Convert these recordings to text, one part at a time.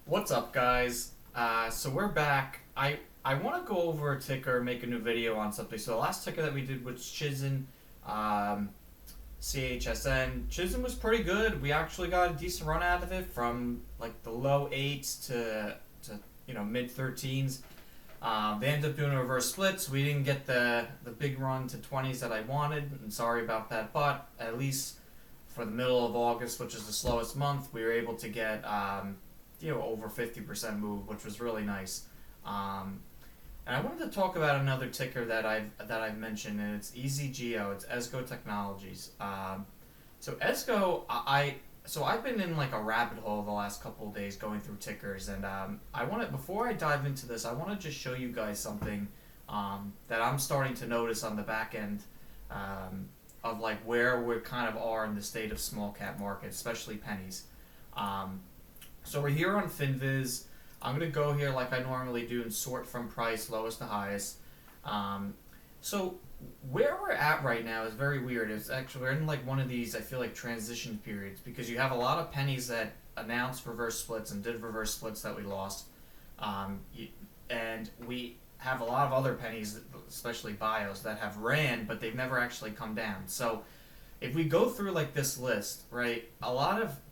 What's up, guys? So we're back. I want to go over a ticker, make a new video on something. So the last ticker that we did was Chizen, CHSN. Chizen was pretty good. We actually got a decent run out of it from like the low 8s to mid 13s. They ended up doing a reverse split, so we didn't get the big run to 20s that I wanted. I'm sorry about that, but at least for the middle of August, which is the slowest month, we were able to get over 50% move, which was really nice. And I wanted to talk about another ticker that I've mentioned, and it's ESGO. It's ESGO Technologies. So ESGO, I've been in like a rabbit hole the last couple of days going through tickers, and before I dive into this, I want to just show you guys something that I'm starting to notice on the back end of like where we kind of are in the state of small cap market, especially pennies. So we're here on FinViz. I'm going to go here like I normally do and sort from price lowest to highest. So where we're at right now is very weird. It's actually, we're in like one of these, I feel like, transition periods, because you have a lot of pennies that announced reverse splits and did reverse splits that we lost. And we have a lot of other pennies, especially bios, that have ran, but they've never actually come down. So if we go through like this list, right,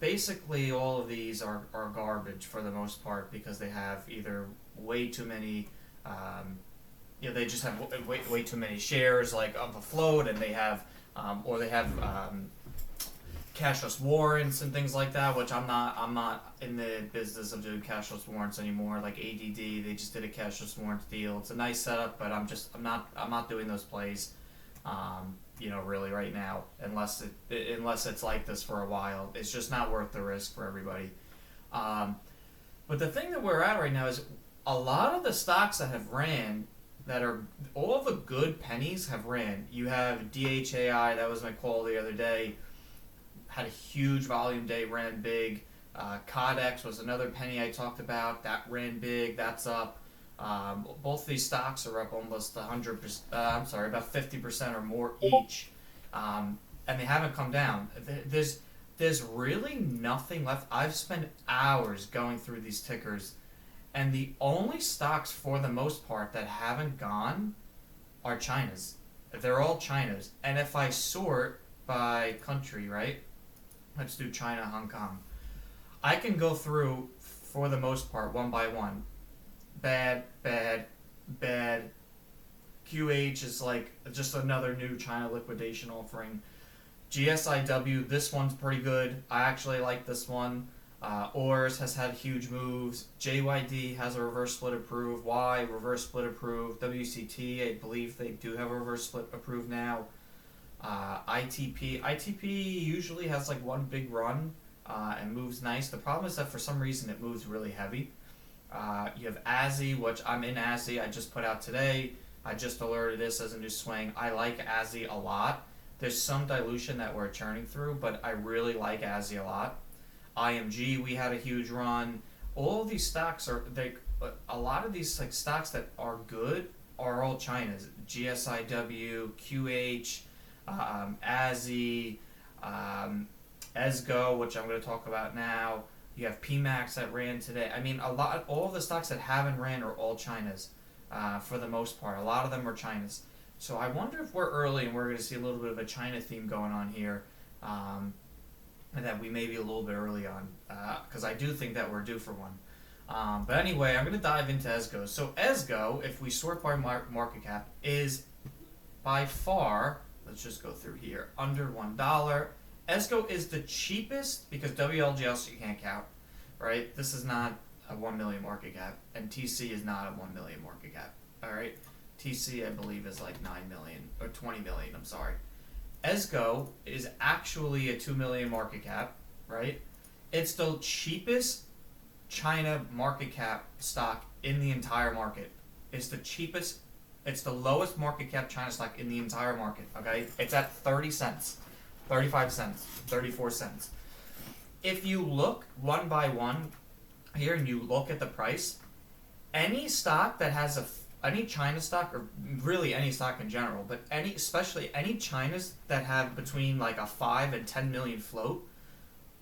basically all of these are garbage for the most part, because they have either way too many, they just have way too many shares like of a float, and they have, cashless warrants and things like that, which I'm not in the business of doing cashless warrants anymore. Like ADD, they just did a cashless warrants deal. It's a nice setup, but I'm not doing those plays. Really right now, unless it's like this for a while. It's just not worth the risk for everybody. But the thing that we're at right now is a lot of the stocks that have ran, that are all the good pennies have ran. You have DHAI, that was my call the other day, had a huge volume day, ran big. Codex was another penny I talked about, that ran big, that's up. Both these stocks are up almost 100%. About 50% or more each, and they haven't come down. There's really nothing left. I've spent hours going through these tickers, and the only stocks for the most part that haven't gone are China's. They're all China's. And if I sort by country, right? Let's do China, Hong Kong. I can go through for the most part one by one. Bad. QH is like just another new China liquidation offering. GSIW, this one's pretty good. I actually like this one. ORS has had huge moves. JYD has a reverse split approved. Y, reverse split approved. WCT, I believe they do have a reverse split approved now. ITP usually has like one big run and moves nice. The problem is that for some reason it moves really heavy. You have AZI, which I'm in AZI. I just put out today. I just alerted this as a new swing. I like AZI a lot. There's some dilution that we're churning through, but I really like AZI a lot. IMG, we had a huge run. All of these stocks a lot of these like stocks that are good are all China's. GSIW, QH, AZI, ESGO, which I'm going to talk about now. You have PMAX that ran today. I mean, all of the stocks that haven't ran are all China's, for the most part. A lot of them are China's. So I wonder if we're early and we're going to see a little bit of a China theme going on here, and that we may be a little bit early on, because I do think that we're due for one. But anyway, I'm going to dive into ESGO. So ESGO, if we sort by market cap, is by far, let's just go through here, under $1. ESGO is the cheapest, because WLGS you can't count, right? This is not a 1 million market cap, and TC is not a 1 million market cap, all right? TC, I believe, is like 9 million, or 20 million, I'm sorry. ESGO is actually a 2 million market cap, right? It's the cheapest China market cap stock in the entire market. It's the cheapest, it's the lowest market cap China stock in the entire market, okay? It's at 30 cents. 35 cents, 34 cents. If you look one by one here and you look at the price, any stock that has any China stock, or really any stock in general, but especially any Chinas that have between like a 5 and 10 million float,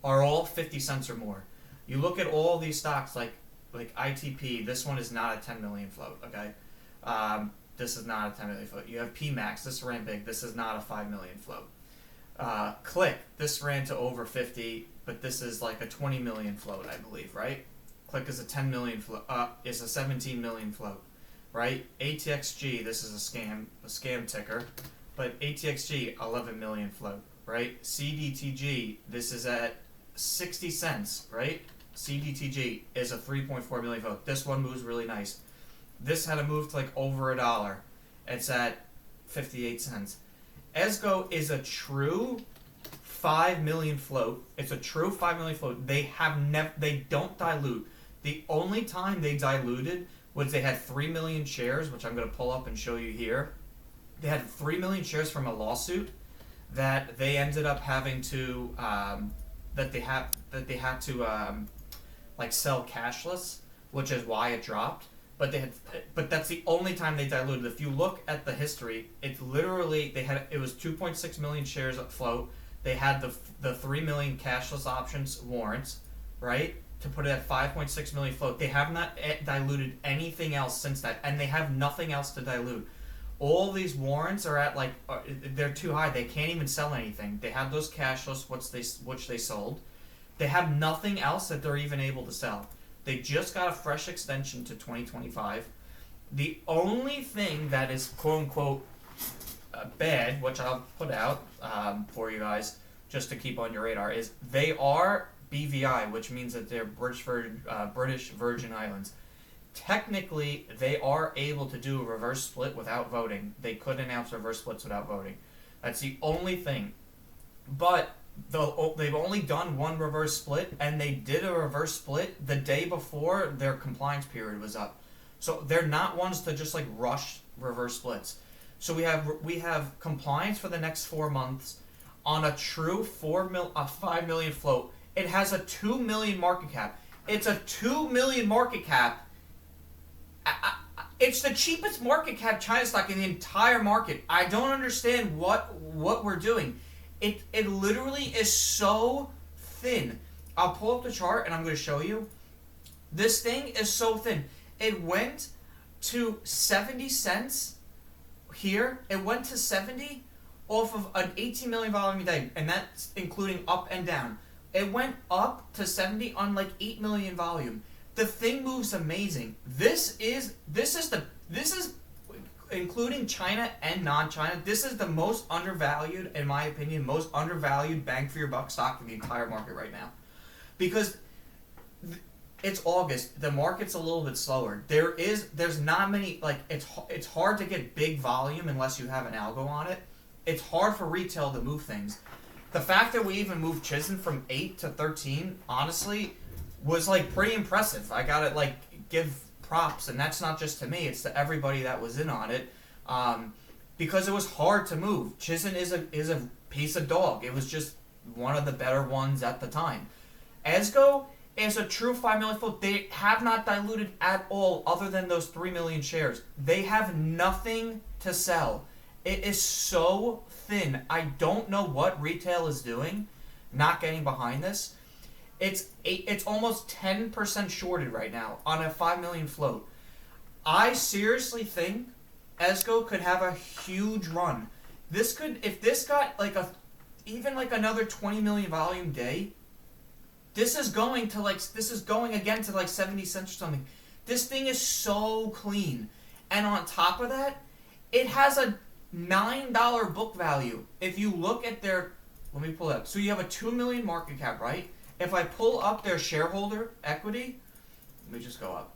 are all 50 cents or more. You look at all these stocks, like like ITP, this one is not a 10 million float, okay? This is not a 10 million float. You have PMAX, this ran big, this is not a 5 million float. Click, this ran to over 50, but this is like a 20 million float, I believe, right? Click is a 10 million float, is a 17 million float, right? ATXG, this is a scam ticker, but ATXG, 11 million float, right? CDTG, this is at 60 cents, right? CDTG is a 3.4 million float. This one moves really nice. This had a move to like over $1. It's at 58 cents. ESGO is a true 5 million float. It's a true 5 million float. They don't dilute. The only time they diluted was they had 3 million shares, which I'm going to pull up and show you here. They had 3 million shares from a lawsuit that they ended up having to that they had to like sell cashless, which is why it dropped. But that's the only time they diluted. If you look at the history, it's literally it was 2.6 million shares afloat. They had the 3 million cashless options warrants, right, to put it at 5.6 million float. They have not diluted anything else since that, and they have nothing else to dilute. All these warrants are at they're too high. They can't even sell anything. They have those cashless, which they sold. They have nothing else that they're even able to sell. They just got a fresh extension to 2025. The only thing that is quote-unquote bad, which I'll put out for you guys just to keep on your radar, is they are BVI, which means that they're British Virgin Islands. Technically, they are able to do a reverse split without voting. They could announce reverse splits without voting. That's the only thing. But they've only done one reverse split, and they did a reverse split the day before their compliance period was up. So they're not ones to just like rush reverse splits. So we have compliance for the next 4 months on a true 5 million float. It has a 2 million market cap. It's a 2 million market cap. It's the cheapest market cap China stock in the entire market. I don't understand what we're doing. It literally is so thin. I'll pull up the chart and I'm going to show you. This thing is so thin. It went to 70 cents here. It went to 70 off of an 18 million volume a day, and that's including up and down. It went up to 70 on like 8 million volume. The thing moves amazing. This is including China and non-China, this is the most undervalued, in my opinion, most undervalued bang for your buck stock in the entire market right now. Because it's August, the market's a little bit slower. There's not many, like, it's hard to get big volume unless you have an algo on it. It's hard for retail to move things. The fact that we even moved Chisin from 8 to 13, honestly, was like pretty impressive. I gotta like give props, and that's not just to me, it's to everybody that was in on it, because it was hard to move. Chisin is a piece of dog. It was just one of the better ones at the time. ESGO is a true 5 million float. They have not diluted at all other than those 3 million shares. They have nothing to sell. It is so thin. I don't know what retail is doing, not getting behind this. It's almost 10% shorted right now on a 5 million float. I seriously think ESGO could have a huge run. If this got like even another 20 million volume day, this is going again to like 70 cents or something. This thing is so clean. And on top of that, it has a $9 book value. If you look at let me pull it up. So you have a 2 million market cap, right? If I pull up their shareholder equity, let me just go up.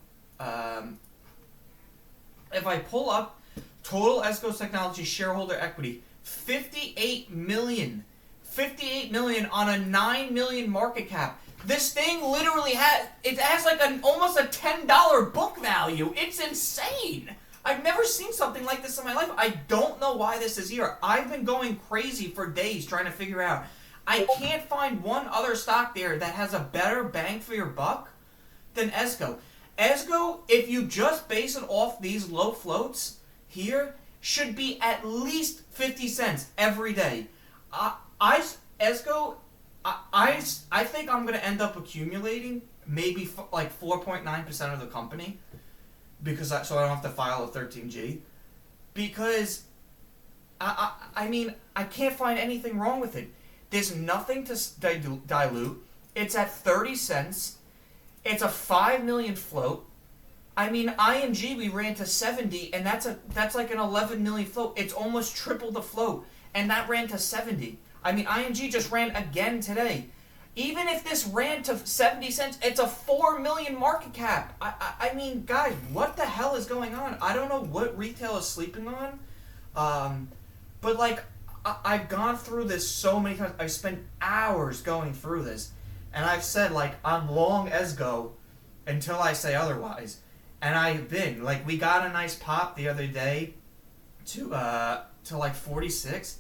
If I pull up total ESGO Technology shareholder equity, 58 million. 58 million on a 9 million market cap. This thing literally has like almost a $10 book value. It's insane. I've never seen something like this in my life. I don't know why this is here. I've been going crazy for days trying to figure out. I can't find one other stock there that has a better bang for your buck than ESGO. ESGO, if you just base it off these low floats here, should be at least 50 cents every day. ESGO, I think I'm going to end up accumulating maybe like 4.9% of the company, because so I don't have to file a 13G, because I mean, I can't find anything wrong with it. There's nothing to dilute. It's at 30 cents. It's a 5 million float. I mean, ING we ran to 70, and that's like an 11 million float. It's almost triple the float, and that ran to 70. I mean, ING just ran again today. Even if this ran to 70 cents, it's a 4 million market cap. I mean, guys, what the hell is going on? I don't know what retail is sleeping on. But like, I've gone through this so many times. I've spent hours going through this, and I've said like I'm long ESGO until I say otherwise. And I've been like, we got a nice pop the other day to like 46.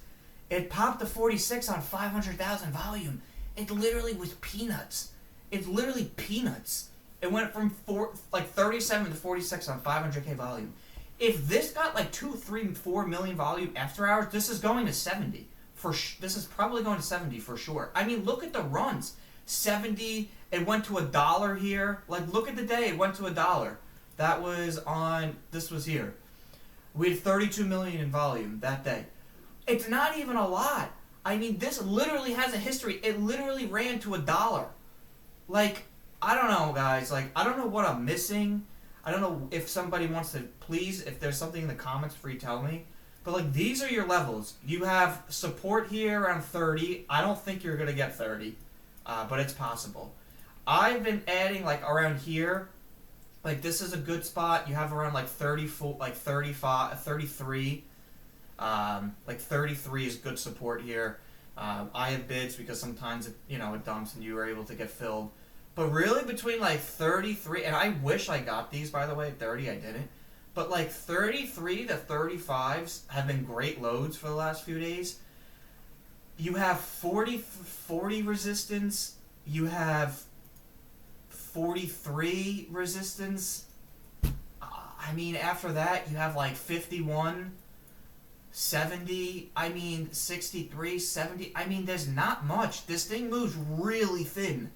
It popped to 46 on 500,000 volume. It literally was peanuts. It's literally peanuts. It went from 37 to 46 on 500k volume. If this got like 2, 3, 4 million volume after hours, this is going to 70. This is probably going to 70 for sure. I mean, look at the runs. 70. It went to $1 here. Like, look at the day. It went to $1. That was on. This was here. We had 32 million in volume that day. It's not even a lot. I mean, this literally has a history. It literally ran to $1. Like, I don't know, guys. Like, I don't know what I'm missing. I don't know if somebody wants to, please, if there's something in the comments, free tell me. But, like, these are your levels. You have support here around 30. I don't think you're going to get 30, but it's possible. I've been adding, like, around here. Like, this is a good spot. You have around, like, 34, like, 35, 33. Like 33 is good support here. I have bids because sometimes it dumps and you are able to get filled. But really between like 33, and I wish I got these, by the way, 30 I didn't. But like 33 to 35s have been great loads for the last few days. You have 40 resistance. You have 43 resistance. I mean, after that you have like 51. 70, I mean 63, 70, I mean there's not much. This thing moves really thin.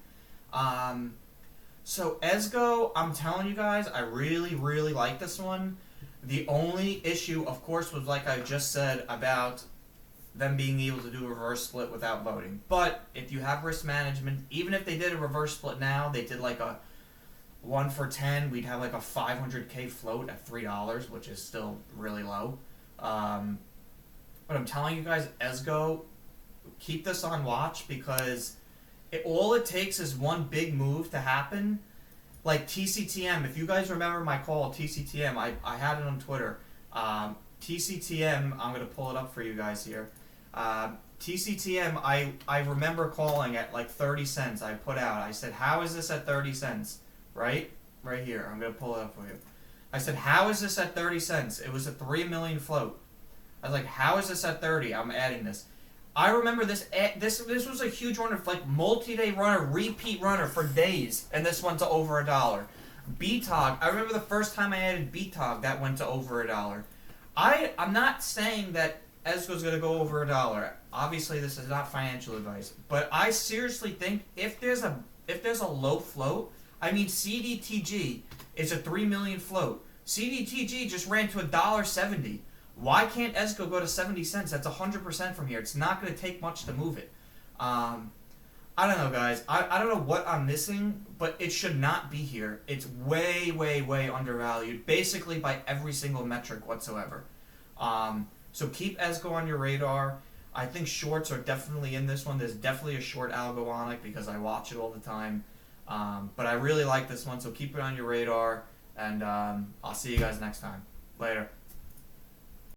So ESGO, I'm telling you guys, I really, really like this one. The only issue, of course, was like I just said about them being able to do a reverse split without voting. But if you have risk management, even if they did a reverse split now, they did like a 1 for 10, we'd have like a 500k float at $3, which is still really low. But I'm telling you guys, ESGO, keep this on watch because all it takes is one big move to happen. Like TCTM, if you guys remember my call, TCTM, I had it on Twitter. TCTM, I'm going to pull it up for you guys here. TCTM, I remember calling at like 30 cents. I put out, I said, how is this at 30 cents? Right here. I'm going to pull it up for you. I said, how is this at 30 cents? It was a 3 million float. I was like, how is this at 30? I'm adding this. I remember this was a huge runner, like multi-day runner, repeat runner for days, and this went to over $1. BTOG, I remember the first time I added BTOG, that went to over $1. I'm not saying that ESGO is going to go over $1. Obviously, this is not financial advice, but I seriously think if there's a low float, I mean CDTG is a 3 million float. CDTG just ran to $1.70. Why can't ESGO go to 70 cents? That's 100% from here. It's not going to take much to move it. I don't know, guys. I don't know what I'm missing, but it should not be here. It's way, way, way undervalued, basically by every single metric whatsoever. So keep ESGO on your radar. I think shorts are definitely in this one. There's definitely a short algo on it because I watch it all the time. But I really like this one, so keep it on your radar, and I'll see you guys next time. Later.